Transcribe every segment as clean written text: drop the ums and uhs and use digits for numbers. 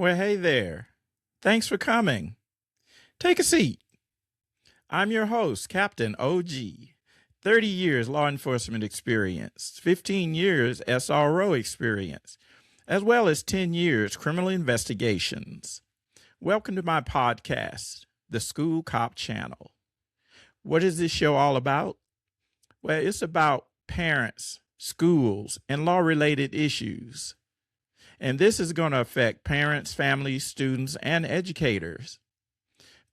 Well, hey there. Thanks for coming. Take a seat. I'm your host, Captain Ohgee. 30 years law enforcement experience, 15 years SRO experience, as well as 10 years criminal investigations. Welcome to my podcast, the School Cop Channel. What is this show all about? Well, it's about parents, schools, and law-related issues. And this is going to affect parents, families, students, and educators.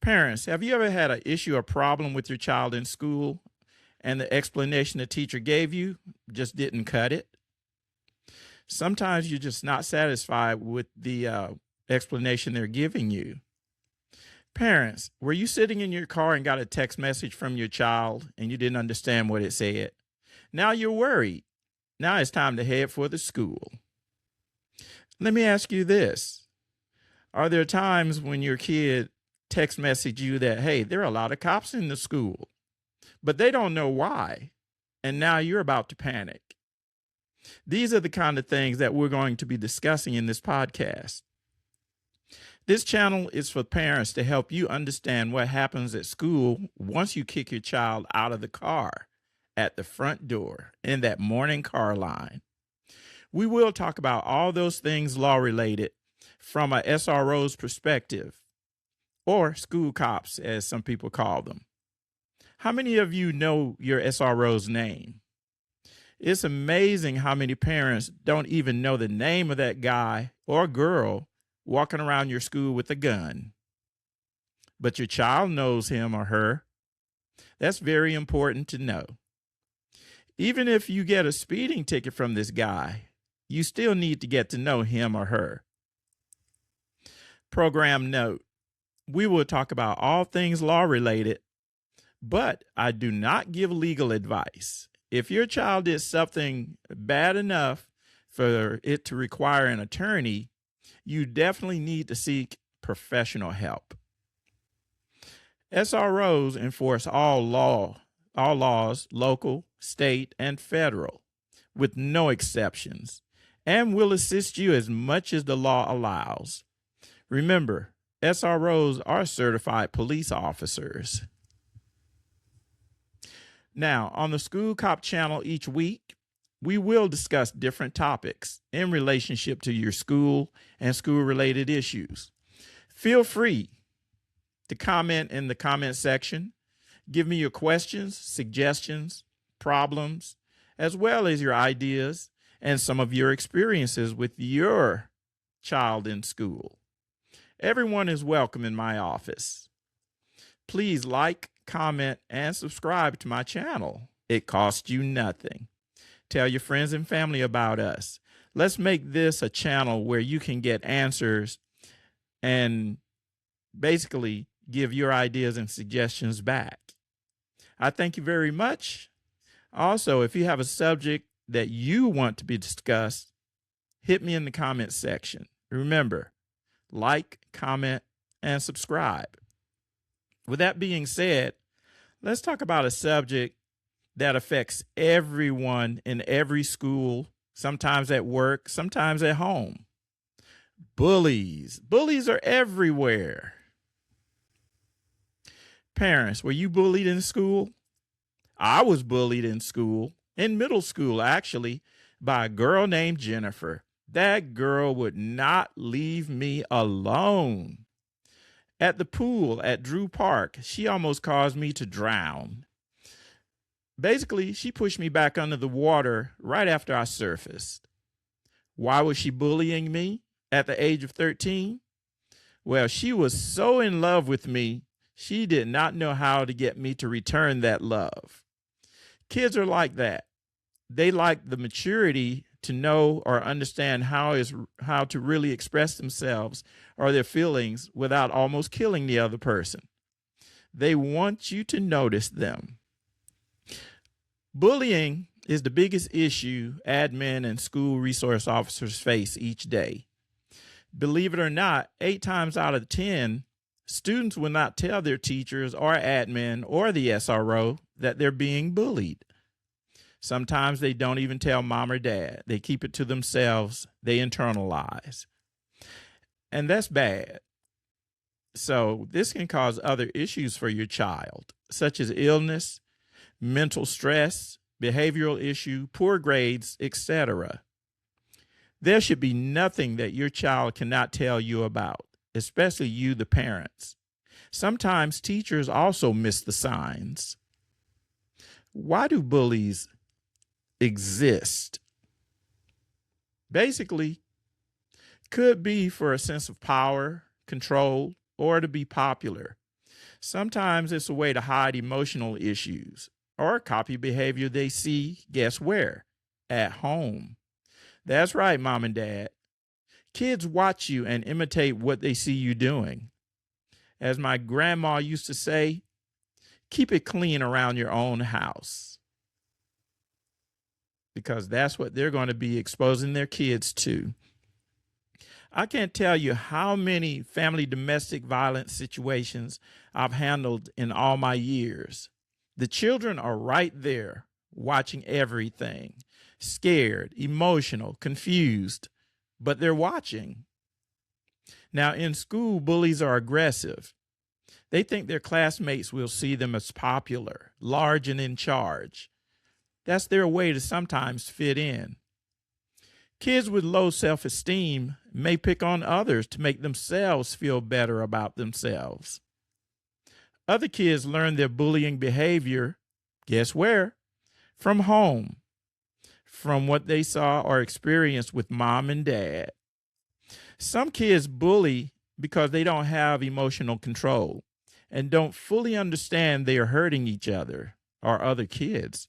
Parents, have you ever had an issue or problem with your child in school and the explanation the teacher gave you just didn't cut it? Sometimes you're just not satisfied with the explanation they're giving you. Parents, were you sitting in your car and got a text message from your child and you didn't understand what it said? Now you're worried. Now it's time to head for the school. Let me ask you this. Are there times when your kid text message you that, hey, there are a lot of cops in the school, but they don't know why, and now you're about to panic? These are the kind of things that we're going to be discussing in this podcast. This channel is for parents to help you understand what happens at school once you kick your child out of the car at the front door in that morning car line. We will talk about all those things law-related from a SRO's perspective, or school cops, as some people call them. How many of you know your SRO's name? It's amazing how many parents don't even know the name of that guy or girl walking around your school with a gun. But your child knows him or her. That's very important to know. Even if you get a speeding ticket from this guy, you still need to get to know him or her. Program note: we will talk about all things law related, but I do not give legal advice. If your child did something bad enough for it to require an attorney, you definitely need to seek professional help. SROs enforce all laws, local, state, and federal, with no exceptions, and will assist you as much as the law allows. Remember, SROs are certified police officers. Now, on the School Cop channel each week, we will discuss different topics in relationship to your school and school-related issues. Feel free to comment in the comment section. Give me your questions, suggestions, problems, as well as your ideas and some of your experiences with your child in school. Everyone is welcome in my office. Please like, comment, and subscribe to my channel. It costs you nothing. Tell your friends and family about us. Let's make this a channel where you can get answers and basically give your ideas and suggestions back. I thank you very much. Also, if you have a subject that you want to be discussed, hit me in the comments section. Remember, like, comment, and subscribe. With that being said, let's talk about a subject that affects everyone in every school, sometimes at work, sometimes at home. Bullies. Bullies are everywhere. Parents, were you bullied in school? I was bullied in school, in middle school actually, by a girl named Jennifer. That girl would not leave me alone. At the pool at Drew Park, she almost caused me to drown. Basically, she pushed me back under the water right after I surfaced. Why was she bullying me at the age of 13? Well, she was so in love with me, she did not know how to get me to return that love. Kids are like that. They like the maturity to know or understand how to really express themselves or their feelings without almost killing the other person. They want you to notice them. Bullying is the biggest issue admin and school resource officers face each day. Believe it or not, 8 times out of 10, students will not tell their teachers or admin or the SRO that they're being bullied. Sometimes they don't even tell mom or dad. They keep it to themselves. They internalize. and that's bad. So, this can cause other issues for your child, such as illness, mental stress, behavioral issue, poor grades, etc. There should be nothing that your child cannot tell you about, especially you, the parents. Sometimes teachers also miss the signs. Why do bullies exist? Basically, could be for a sense of power, control, or to be popular. Sometimes it's a way to hide emotional issues or copy behavior they see, guess where? At home. That's right, mom and dad. Kids watch you and imitate what they see you doing. As my grandma used to say, keep it clean around your own house, because that's what they're going to be exposing their kids to. I can't tell you how many family domestic violence situations I've handled in all my years. The children are right there watching everything, scared, emotional, confused, but they're watching. Now, in school, bullies are aggressive. They think their classmates will see them as popular, large, and in charge. That's their way to sometimes fit in. Kids with low self-esteem may pick on others to make themselves feel better about themselves. Other kids learn their bullying behavior, guess where? From home, from what they saw or experienced with mom and dad. Some kids bully because they don't have emotional control and don't fully understand they are hurting each other or other kids.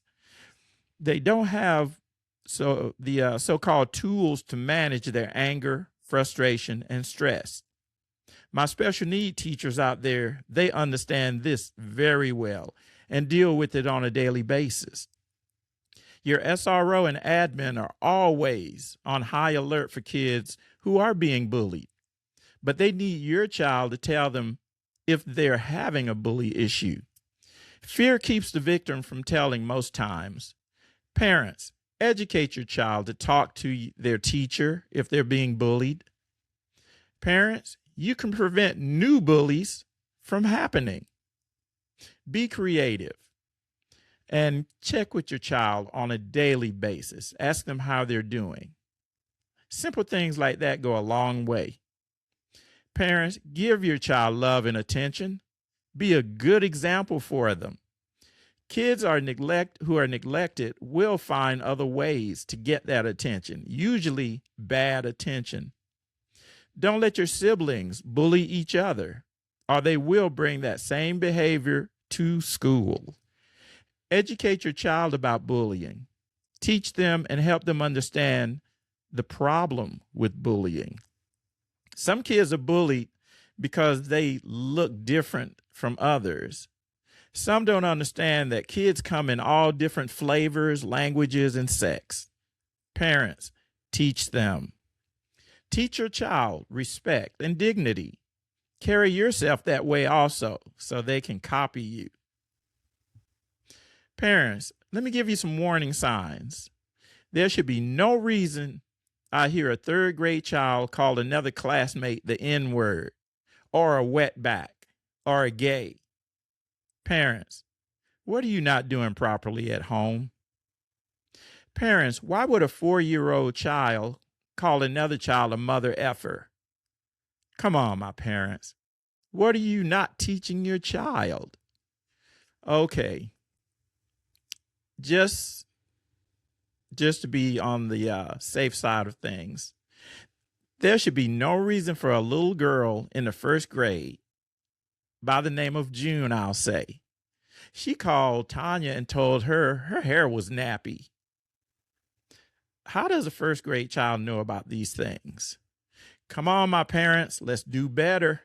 They don't have the so-called tools to manage their anger, frustration, and stress. My special need teachers out there, they understand this very well and deal with it on a daily basis. Your SRO and admin are always on high alert for kids who are being bullied, but they need your child to tell them if they're having a bully issue. Fear keeps the victim from telling most times. Parents, educate your child to talk to their teacher if they're being bullied. Parents, you can prevent new bullies from happening. Be creative and check with your child on a daily basis. Ask them how they're doing. Simple things like that go a long way. Parents, give your child love and attention. Be a good example for them. Kids who are neglected will find other ways to get that attention, usually bad attention. Don't let your siblings bully each other, or they will bring that same behavior to school. Educate your child about bullying. Teach them and help them understand the problem with bullying. Some kids are bullied because they look different from others. Some don't understand that kids come in all different flavors, languages, and sex. Parents, teach them. Teach your child respect and dignity. Carry yourself that way also, so they can copy you. Parents, let me give you some warning signs. There should be no reason I hear a third grade child call another classmate the N-word, or a wetback, or a gay. Parents, what are you not doing properly at home? Parents, why would a 4-year-old child call another child a mother effer? Come on, my parents. What are you not teaching your child? Okay. Just to be on the safe side of things, there should be no reason for a little girl in the 1st grade, by the name of June, I'll say. She called Tanya and told her her hair was nappy. How does a 1st grade child know about these things? Come on, my parents, let's do better.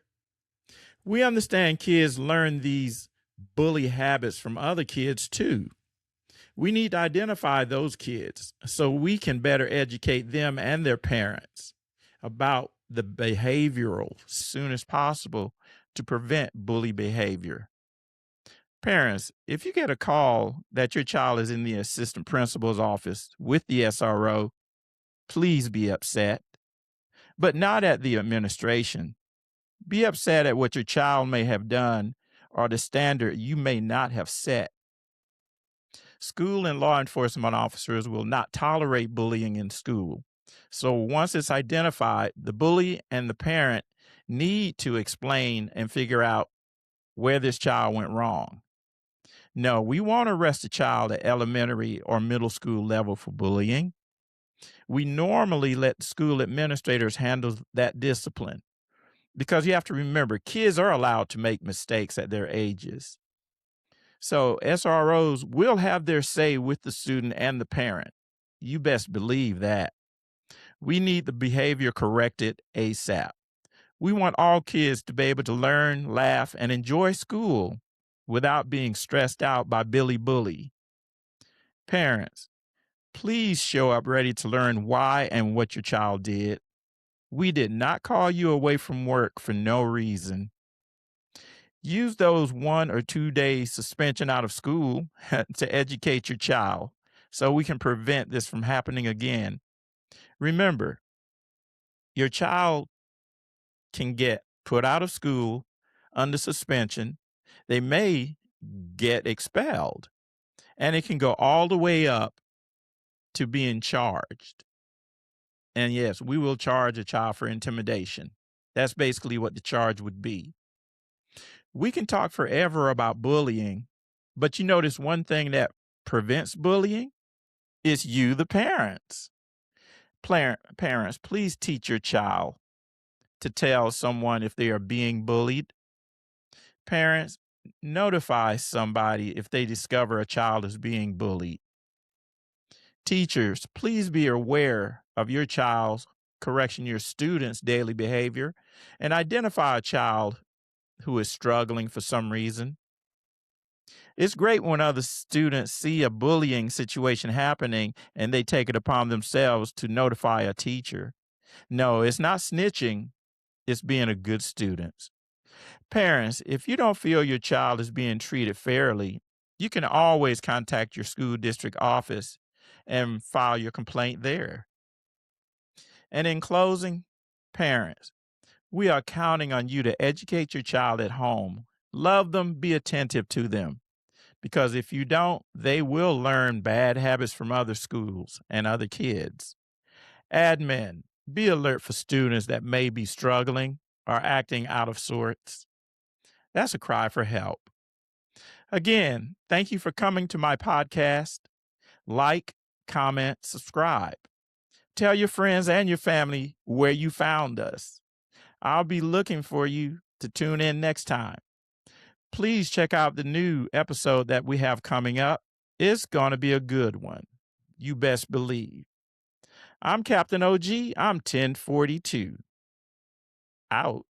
We understand kids learn these bully habits from other kids too. We need to identify those kids so we can better educate them and their parents about the behavioral as soon as possible to prevent bully behavior. Parents, if you get a call that your child is in the assistant principal's office with the SRO, please be upset. but not at the administration. Be upset at what your child may have done or the standard you may not have set. School and law enforcement officers will not tolerate bullying in school. So once it's identified, the bully and the parent need to explain and figure out where this child went wrong. No, we won't arrest a child at elementary or middle school level for bullying. We normally let school administrators handle that discipline because you have to remember kids are allowed to make mistakes at their ages. So SROs will have their say with the student and the parent. You best believe that. We need the behavior corrected ASAP. We want all kids to be able to learn, laugh, and enjoy school without being stressed out by Billy Bully. Parents, please show up ready to learn why and what your child did. We did not call you away from work for no reason. Use those 1 or 2 days suspension out of school to educate your child so we can prevent this from happening again. Remember, your child can get put out of school under suspension. They may get expelled, and it can go all the way up to being charged. And yes, we will charge a child for intimidation. That's basically what the charge would be. We can talk forever about bullying, but you notice one thing that prevents bullying is you, the parents. Parents, please teach your child to tell someone if they are being bullied. Parents, notify somebody if they discover a child is being bullied. Teachers, please be aware of your child's, your students' daily behavior and identify a child who is struggling for some reason. It's great when other students see a bullying situation happening and they take it upon themselves to notify a teacher. No, it's not snitching, it's being a good student. Parents, if you don't feel your child is being treated fairly, you can always contact your school district office and file your complaint there. And in closing, parents, we are counting on you to educate your child at home. Love them, be attentive to them. Because if you don't, they will learn bad habits from other schools and other kids. Admin, be alert for students that may be struggling or acting out of sorts. That's a cry for help. Again, thank you for coming to my podcast. Like, comment, subscribe. Tell your friends and your family where you found us. I'll be looking for you to tune in next time. Please check out the new episode that we have coming up. It's going to be a good one. You best believe. I'm Captain Ohgee. I'm 1042. Out.